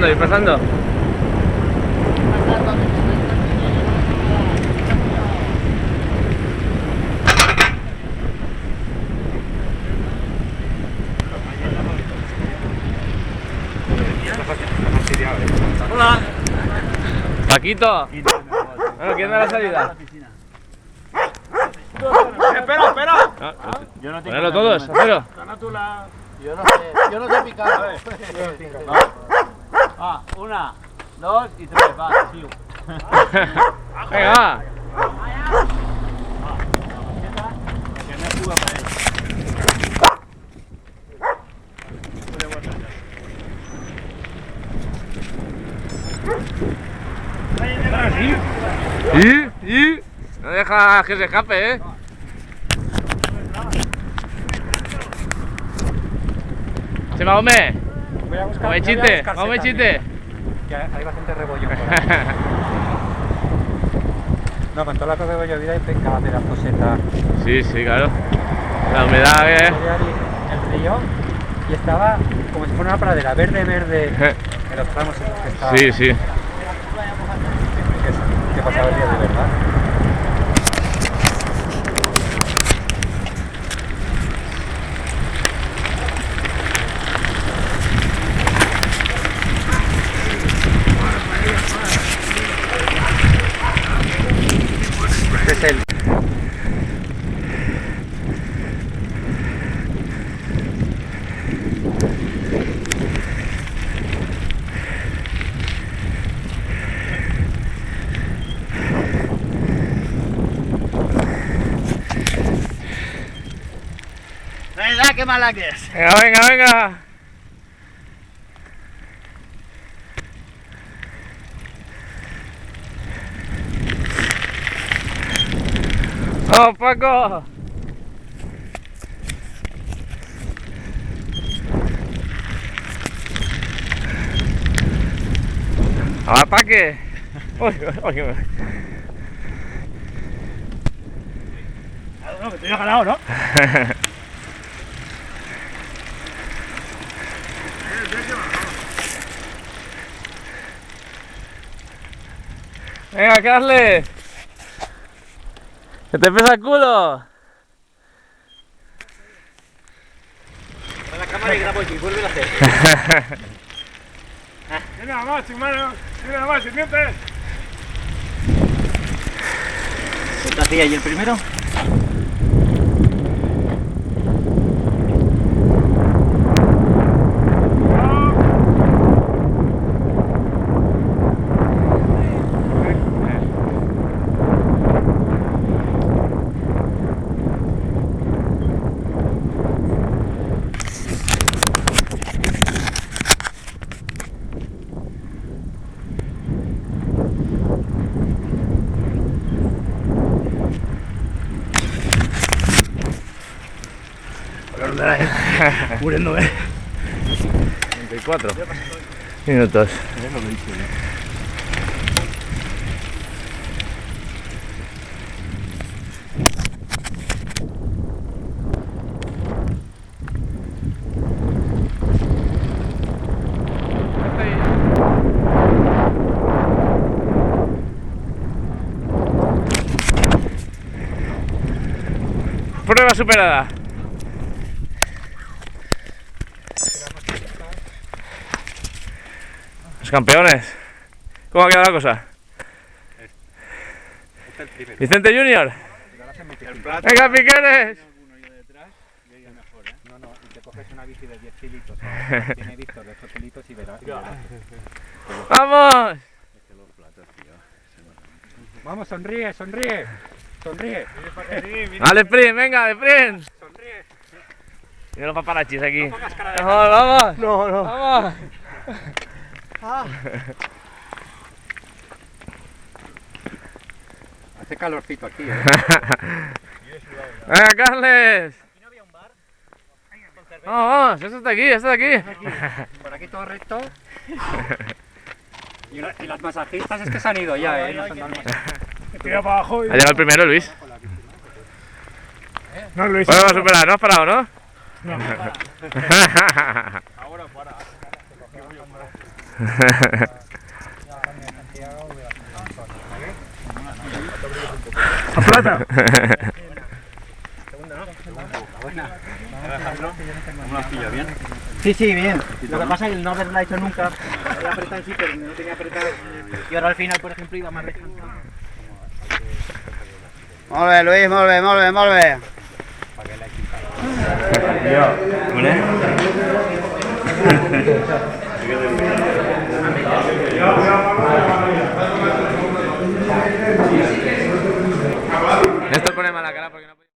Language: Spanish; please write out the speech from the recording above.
pasando, ir pasando. Hola. Paquito. Bueno, ¿quién da la salida? Espera. Yo no ponedlo todos, hacelo. Yo no sé picar. Va, 1, 2 y 3, va, sigo. Venga, va. Y no deja que se escape, ¿eh? Se va, hombre. Voy a buscar. Come chiste, come chiste. Que hay bastante rebollón por ahí. No, con toda la cosa de llovida hay pescado de la coseta. Sí, sí, claro. La humedad, El río y estaba como si fuera una pradera verde en los tramos esos que estaban. Sí, sí. Que pasaba el día de verdad. Este es el... Venga, qué mala que es. Venga, venga, venga. ¡Vamos, Paco! ¡Al ataque! ¡Uy, uy, uy! No, que te he ganado, ¿no? ¡Venga, Carles! ¡Que te pesa el culo! Para la cámara y grabo y vuelve a hacer. Tiene la más, hermano. Tiene la más, ¿sientes? ¿Qué hacía ahí el primero? Muriéndome. 34 minutos. Prueba superada. Los campeones. ¿Cómo ha quedado la cosa? Vicente Junior. Venga, Piqueres. No, no, y te coges una bici de 10 kilitos. Tiene Víctor de 8 kilitos y verás. ¡Vamos! Vamos, sonríe, sonríe. Sonríe. Dale, sprint, venga, de sprint. Sonríe. Mira los paparachis aquí. Vamos, vamos. No, no. Vamos. Hace calorcito aquí, ¿eh? Venga, Carles. Vamos, vamos, esto está aquí, esto está aquí. Por aquí todo recto. Y las masajistas es que se han ido ya, ¿eh? No son más masajistas. Tira para abajo. Ha llegado el primero, Luis. No, Luis. Bueno, vamos a superar, no has parado, ¿no? No. Ahora para. ¡A plata! ¿Cómo lo has pillado bien? Sí, sí, bien. Lo que pasa es que no haberla hecho nunca. Había apretado sí, pero no tenía apretado. Y ahora al final, por ejemplo, iba más dejando. Molt bé, Luis, molt bé, molt bé, molt bé. Vale.